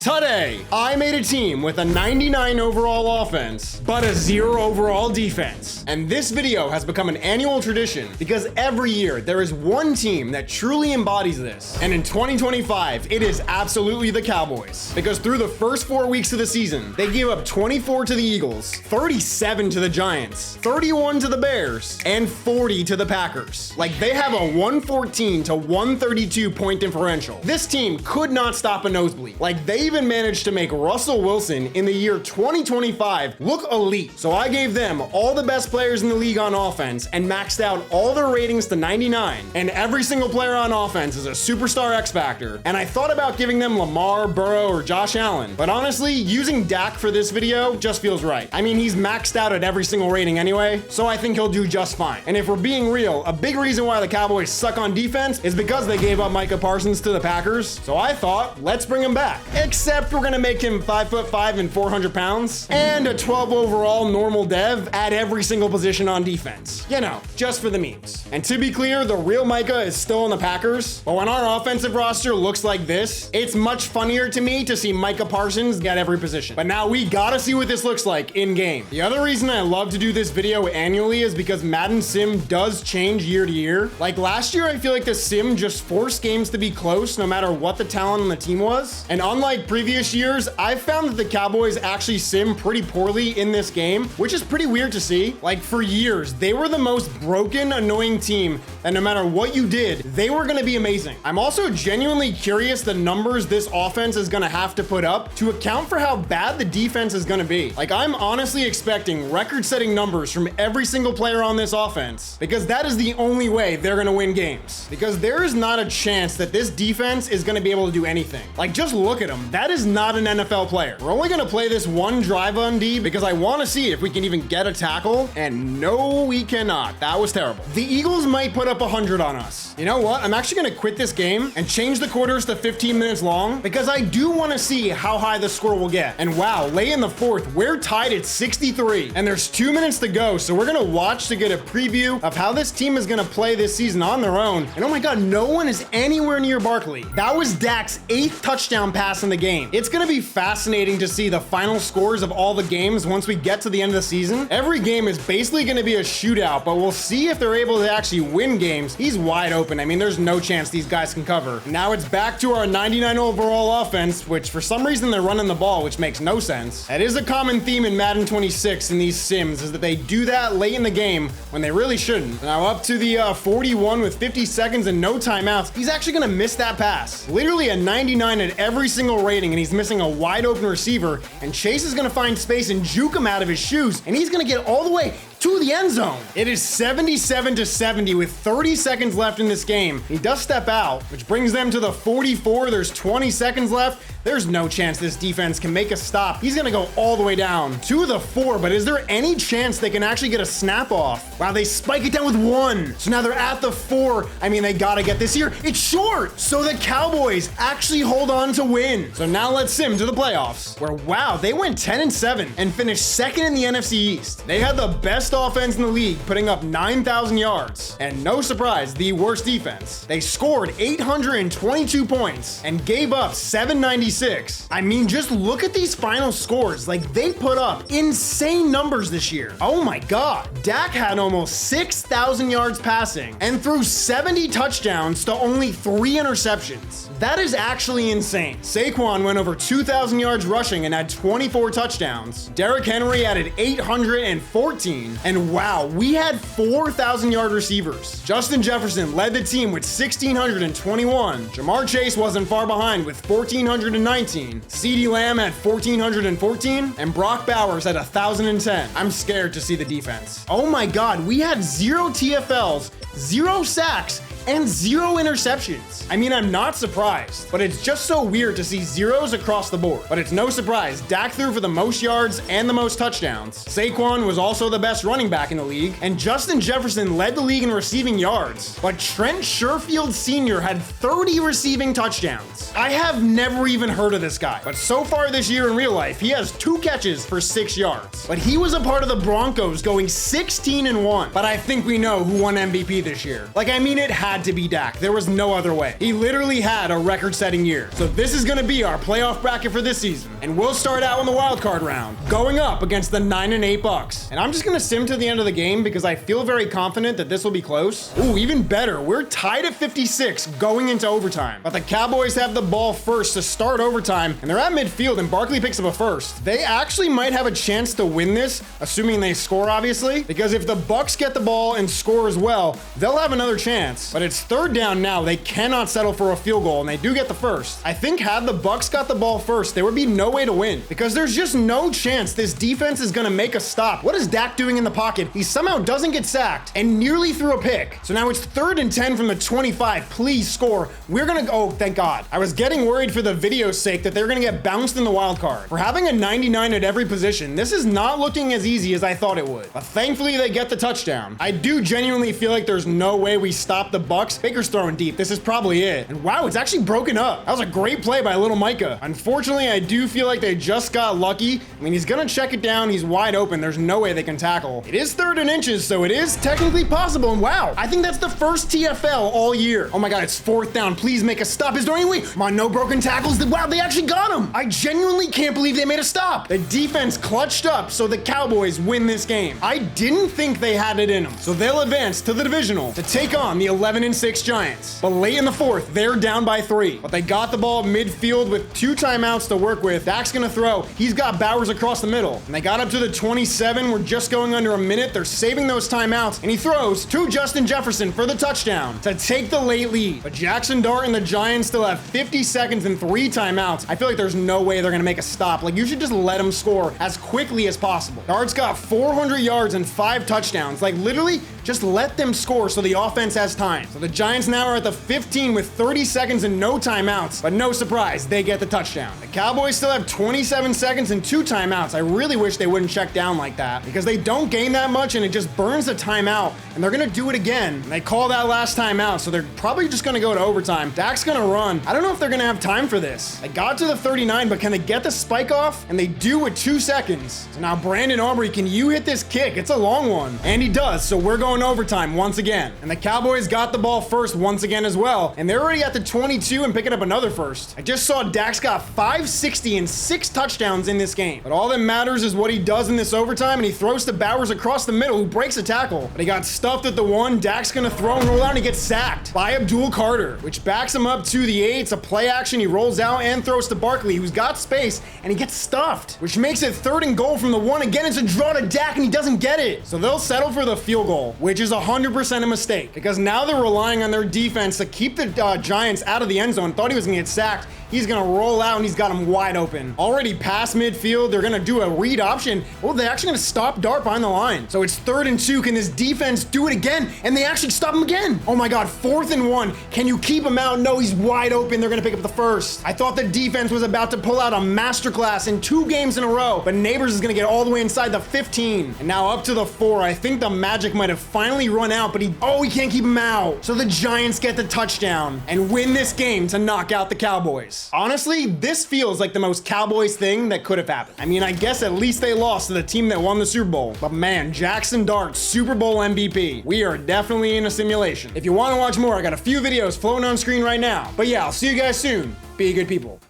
Today, I made a team with a 99 overall offense, but a 0 overall defense. And this video has become an annual tradition because every year there is one team that truly embodies this. And in 2025, it is absolutely the Cowboys. Because through the first 4 weeks of the season, they gave up 24 to the Eagles, 37 to the Giants, 31 to the Bears, and 40 to the Packers. Like, they have a 114 to 132 point differential. This team could not stop a nosebleed. Like, they even managed to make Russell Wilson in the year 2025 look elite. So I gave them all the best players in the league on offense and maxed out all their ratings to 99. And every single player on offense is a superstar X Factor. And I thought about giving them Lamar, Burrow, or Josh Allen. But honestly, using Dak for this video just feels right. I mean, he's maxed out at every single rating anyway, so I think he'll do just fine. And if we're being real, a big reason why the Cowboys suck on defense is because they gave up Micah Parsons to the Packers. So I thought, let's bring him back. Except we're gonna make him 5'5" and 400 pounds and a 12 overall normal dev at every single position on defense. You know, just for the memes. And to be clear, the real Micah is still on the Packers, but when our offensive roster looks like this, it's much funnier to me to see Micah Parsons get every position. But now we gotta see what this looks like in game. The other reason I love to do this video annually is because Madden Sim does change year to year. Like last year, I feel like the Sim just forced games to be close no matter what the talent on the team was. And unlike previous years, I've found that the Cowboys actually sim pretty poorly in this game, which is pretty weird to see. Like for years, they were the most broken, annoying team, and no matter what you did, they were gonna be amazing. I'm also genuinely curious the numbers this offense is gonna have to put up to account for how bad the defense is gonna be. Like, I'm honestly expecting record-setting numbers from every single player on this offense, because that is the only way they're gonna win games. Because there is not a chance that this defense is gonna be able to do anything. Like, just look at them. That is not an NFL player. We're only gonna play this one drive on D because I wanna see if we can even get a tackle, and no, we cannot. That was terrible. The Eagles might put up 100 on us. You know what? I'm actually gonna quit this game and change the quarters to 15 minutes long because I do wanna see how high the score will get. And wow, late in the fourth, we're tied at 63, and there's 2 minutes to go, so we're gonna watch to get a preview of how this team is gonna play this season on their own. And oh my God, no one is anywhere near Barkley. That was Dak's 8th touchdown pass in the game. It's gonna be fascinating to see the final scores of all the games once we get to the end of the season. Every game is basically going to be a shootout, but we'll see if they're able to actually win games. He's wide open. I mean, there's no chance these guys can cover. Now it's back to our 99 overall offense, which for some reason they're running the ball, which makes no sense. That is a common theme in Madden 26 in these sims, is that they do that late in the game when they really shouldn't. Now up to the 41 with 50 seconds and no timeouts. He's actually going to miss that pass. Literally a 99 at every single rating, and he's missing a wide open receiver, and Chase is gonna find space and juke him out of his shoes, and he's gonna get all the way to the end zone. It is 77-70 with 30 seconds left in this game. He does step out, which brings them to the 44. There's 20 seconds left. There's no chance this defense can make a stop. He's gonna go all the way down to the 4, but is there any chance they can actually get a snap off? Wow, they spike it down with 1. So now they're at the 4. I mean, they gotta get this here. It's short. So the Cowboys actually hold on to win. So now let's sim to the playoffs, where wow, they went 10-7 and finished second in the NFC East. They had the best offense in the league, putting up 9,000 yards. And no surprise, the worst defense. They scored 822 points and gave up 796. I mean, just look at these final scores. Like, they put up insane numbers this year. Oh my God. Dak had almost 6,000 yards passing and threw 70 touchdowns to only 3 interceptions. That is actually insane. Saquon went over 2,000 yards rushing and had 24 touchdowns. Derrick Henry added 814. And wow, we had 4,000 yard receivers. Justin Jefferson led the team with 1,621. Jamar Chase wasn't far behind with 1,419. CeeDee Lamb had 1,414. And Brock Bowers had 1,010. I'm scared to see the defense. Oh my God, we had 0 TFLs, 0 sacks, and 0 interceptions. I mean, I'm not surprised, but it's just so weird to see zeros across the board. But it's no surprise, Dak threw for the most yards and the most touchdowns. Saquon was also the best running back in the league, and Justin Jefferson led the league in receiving yards. But Trent Sherfield Sr. had 30 receiving touchdowns. I have never even heard of this guy, but so far this year in real life, he has 2 catches for 6 yards. But he was a part of the Broncos going 16-1. But I think we know who won MVP this year. Like, I mean, it had had to be Dak. There was no other way. He literally had a record-setting year. So this is gonna be our playoff bracket for this season. And we'll start out in the wild card round, going up against the 9-8 Bucks. And I'm just gonna sim to the end of the game because I feel very confident that this will be close. Ooh, even better, we're tied at 56 going into overtime. But the Cowboys have the ball first to start overtime, and they're at midfield, and Barkley picks up a first. They actually might have a chance to win this, assuming they score, obviously, because if the Bucks get the ball and score as well, they'll have another chance. But it's third down now. They cannot settle for a field goal, and they do get the first. I think had the Bucks got the ball first, there would be no way to win because there's just no chance this defense is gonna make a stop. What is Dak doing in the pocket? He somehow doesn't get sacked and nearly threw a pick. So now it's 3rd and 10 from the 25. Please score. We're gonna go. Oh, thank God. I was getting worried for the video's sake that they're gonna get bounced in the wild card. For having a 99 at every position, this is not looking as easy as I thought it would. But thankfully they get the touchdown. I do genuinely feel like there's no way we stop the Bucks. Baker's throwing deep. This is probably it. And wow, it's actually broken up. That was a great play by little Micah. Unfortunately, I do feel like they just got lucky. I mean, he's gonna check it down. He's wide open. There's no way they can tackle. It is 3rd and inches, so it is technically possible. And wow, I think that's the first TFL all year. Oh my God, it's 4th down. Please make a stop. Is there any way? Come on, no broken tackles. Wow, they actually got him. I genuinely can't believe they made a stop. The defense clutched up, so the Cowboys win this game. I didn't think they had it in them, so they'll advance to the divisional to take on the 11-6 Giants. But late in the 4th, they're down by 3. But they got the ball midfield with 2 timeouts to work with. Dak's gonna throw. He's got Bowers across the middle. And they got up to the 27. We're just going under a minute. They're saving those timeouts. And he throws to Justin Jefferson for the touchdown to take the late lead. But Jackson Dart and the Giants still have 50 seconds and 3 timeouts. I feel like there's no way they're gonna make a stop. Like, you should just let them score as quickly as possible. Dart's got 400 yards and 5 touchdowns. Like, literally, just let them score so the offense has time. So the Giants now are at the 15 with 30 seconds and no timeouts. But no surprise, they get the touchdown. The Cowboys still have 27 seconds and 2 timeouts. I really wish they wouldn't check down like that because they don't gain that much and it just burns the timeout. And they're gonna do it again. And they call that last timeout, so they're probably just gonna go to overtime. Dak's gonna run. I don't know if they're gonna have time for this. They got to the 39, but can they get the spike off? And they do with 2 seconds. So now Brandon Aubrey, can you hit this kick? It's a long one. And he does, so we're going overtime once again. And the Cowboys got the ball first once again as well. And they're already at the 22 and picking up another first. I just saw Dak's got 560 and 6 touchdowns in this game. But all that matters is what he does in this overtime, and he throws to Bowers across the middle, who breaks a tackle. But he got stuffed at the 1. Dak's gonna throw and roll out, and he gets sacked by Abdul Carter, which backs him up to the 8. It's a play action. He rolls out and throws to Barkley, who's got space, and he gets stuffed, which makes it 3rd and goal from the 1. Again, it's a draw to Dak, and he doesn't get it. So they'll settle for the field goal, which is 100% a mistake, because now they're relying on their defense to keep the Giants out of the end zone. Thought he was gonna get sacked. He's gonna roll out and he's got him wide open. Already past midfield, they're gonna do a read option. Oh, they're actually gonna stop Dart behind the line. So it's 3rd and 2. Can this defense do it again? And they actually stop him again. Oh my God, 4th and 1. Can you keep him out? No, he's wide open. They're gonna pick up the first. I thought the defense was about to pull out a masterclass in 2 games in a row, but Neighbors is gonna get all the way inside the 15. And now up to the 4. I think the magic might have finally run out, but he can't keep him out. So the Giants get the touchdown and win this game to knock out the Cowboys. Honestly, this feels like the most Cowboys thing that could have happened. I mean, I guess at least they lost to the team that won the Super Bowl. But man, Jackson Dart, Super Bowl MVP. We are definitely in a simulation. If you want to watch more, I got a few videos floating on screen right now. But yeah, I'll see you guys soon. Be good people.